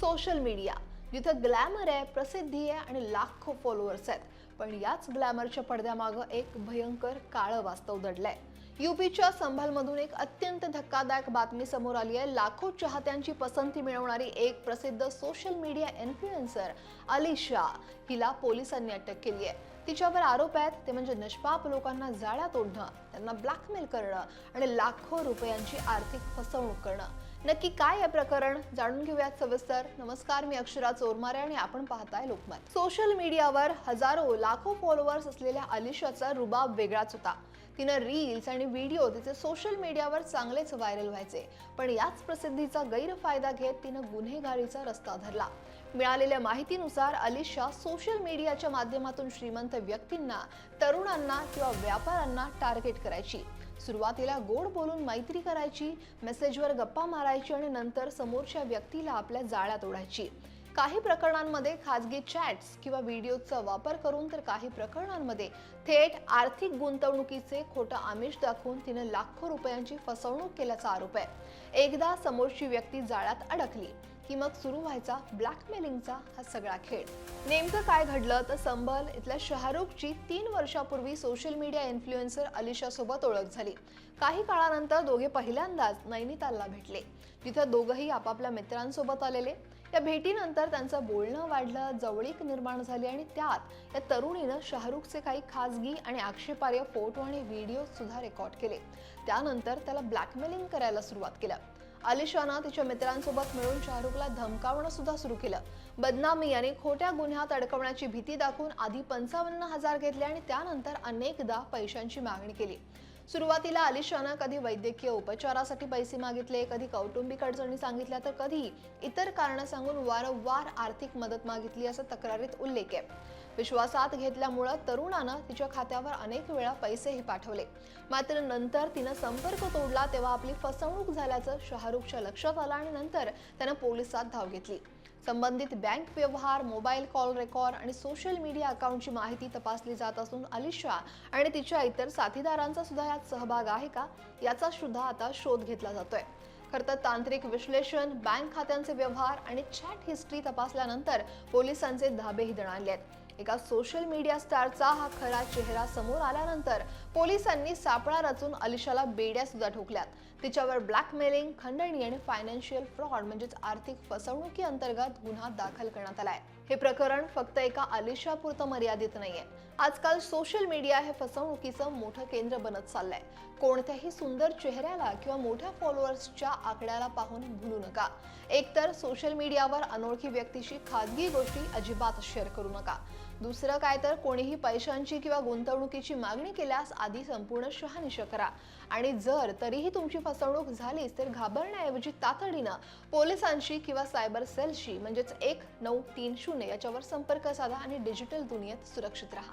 Social media जिथे glamour आहे, प्रसिद्धी आहे आणि लाखो फॉलोअर्स आहेत, पण याच ग्लॅमरच्या पडद्यामागं एक भयंकर काळं वास्तव दडलंय. यूपीच्या संभलमधून एक अत्यंत धक्कादायक बातमी समोर आली आहे. लाखो चाहत्यांची पसंती मिळवणारी एक प्रसिद्ध सोशल मीडिया इन्फ्लुएन्सर अलिशा हिला पोलिसांनी अटक केली आहे. तिच्यावर आरोप आहेत ते म्हणजे निष्पाप लोकांना जाळ्यात ओढणं, त्यांना ब्लॅकमेल करणं आणि लाखो रुपयांची आर्थिक फसवणूक करणं. नक्की काय आहे प्रकरण, जाणून घेऊयात सविस्तर. नमस्कार, मी अक्षरा चोरमारे आणि आपण पाहताय लोकमत. सोशल मीडियावर हजारो लाखो फॉलोअर्स असलेल्या अलिशाचा रुबाब वेगळाच होता. तिनं रील्स आणि व्हिडिओ तिचे सोशल मीडियावर चांगलेच व्हायरल व्हायचे, पण याच प्रसिद्धीचा गैरफायदा घेत तिनं गुन्हेगारीचा रस्ता धरला. मिळालेल्या माहितीनुसार अलिशा सोशल मीडियाच्या माध्यमातून श्रीमंत व्यक्तींना, तरुणांना किंवा व्यापाऱ्यांना टार्गेट करायची. सुरुवातीला गोड बोलून मैत्री करायची, मेसेजवर गप्पा मारायची आणि नंतर समोरच्या व्यक्तीला आपल्या जाळ्यात ओढायची. काही प्रकरणांमध्ये खाजगी चॅट्स किंवा व्हिडिओचा वापर करून, तर काही प्रकरणांमध्ये थेट आर्थिक गुंतवणुकीचे खोटं आमिष दाखवून तिने लाखो रुपयांची फसवणूक केल्याचा आरोप आहे. एकदा समोरची व्यक्ती जाळ्यात अडकली की मग सुरू व्हायचा ब्लॅकमेलिंगचा हा सगळा खेळ. नेमकं काय घडलं तर संभल इथल्या शाहरुखची 3 वर्षापूर्वी सोशल मीडिया इन्फ्लुएन्सर अलिशा सोबत ओळख झाली. काही काळानंतर दोघे पहिल्यांदाच नैनितालला भेटले, जिथे दोघंही आपापल्या मित्रांसोबत आलेले. या भेटीनंतर त्यांचं बोलणं वाढलं, जवळीक निर्माण झाली आणि त्यात या तरुणीनं शाहरुखचे काही खासगी आणि आक्षेपार्ह फोटो आणि व्हिडिओ सुद्धा रेकॉर्ड केले. त्यानंतर त्याला ब्लॅकमेलिंग करायला सुरुवात केली. अलिशानं तिच्या मित्रांसोबत मिळून शाहरुखला धमकावणं सुद्धा सुरू केलं. बदनामी आणि खोट्या गुन्ह्यात अडकवण्याची भीती दाखवून आधी 55,000 घेतले आणि त्यानंतर अनेकदा पैशांची मागणी केली. सुरुवातीला अलिशानं कधी वैद्यकीय उपचारासाठी पैसे मागितले, कधी कौटुंबिक अडचणी सांगितल्या, तर कधी इतर कारणं सांगून वारंवार आर्थिक मदत मागितली, असं तक्रारीत उल्लेख आहे. विश्वासात घेतल्यामुळं तरुणानं तिच्या खात्यावर अनेक वेळा पैसेही पाठवले. मात्र नंतर तिनं संपर्क तोडला तेव्हा आपली फसवणूक झाल्याचं शाहरुखच्या लक्षात आलं आणि नंतर त्यानं पोलिसात धाव घेतली. संबंधित बँक व्यवहार, मोबाईल कॉल रेकॉर्ड आणि सोशल मीडिया अकाउंटची माहिती तपासली जात असून अलिशा आणि तिच्या इतर साथीदारांचा सुद्धा यात सहभाग आहे का, याचा सुद्धा आता शोध घेतला जातोय. खरं तर तांत्रिक विश्लेषण, बँक खात्यांचे व्यवहार आणि चॅट हिस्ट्री तपासल्यानंतर पोलिसांचे धाबेही दणाणले आहेत. एका सोशल मीडिया स्टारचा हा खरा चेहरा समोर आल्यानंतर पोलिसांनी सापळा रचून अलिशाला बेड्या सुद्धा ठोकल्यात. तिच्यावर ब्लॅकमेलिंग, खंडणी आणि फायनान्शियल फ्रॉड म्हणजेच आर्थिक फसवणुकी अंतर्गत गुन्हा दाखल करण्यात आलाय. हे प्रकरण फक्त एका अलिशापुरतं मर्यादित नाहीये. आजकाल सोशल मीडिया हे फसवणुकीचं मोठं केंद्र बनत चाललंय. कोणत्याही सुंदर चेहऱ्याला किंवा मोठ्या फॉलोअर्सच्या आकड्याला पाहून भुलू नका. एकतर सोशल मीडियावर अनोळखी व्यक्तीशी खाजगी गोष्टी अजिबात शेअर करू नका. दुसरं काय तर कोणीही पैशांची किंवा गुंतवणुकीची मागणी केल्यास आधी संपूर्ण शहानिशा करा. आणि जर तरीही तुमची फसवणूक झालीच तर घाबरण्याऐवजी तातडीनं पोलिसांशी किंवा सायबर सेलशी म्हणजेच 1930 याच्यावर संपर्क साधा आणि डिजिटल दुनियेत सुरक्षित राहा.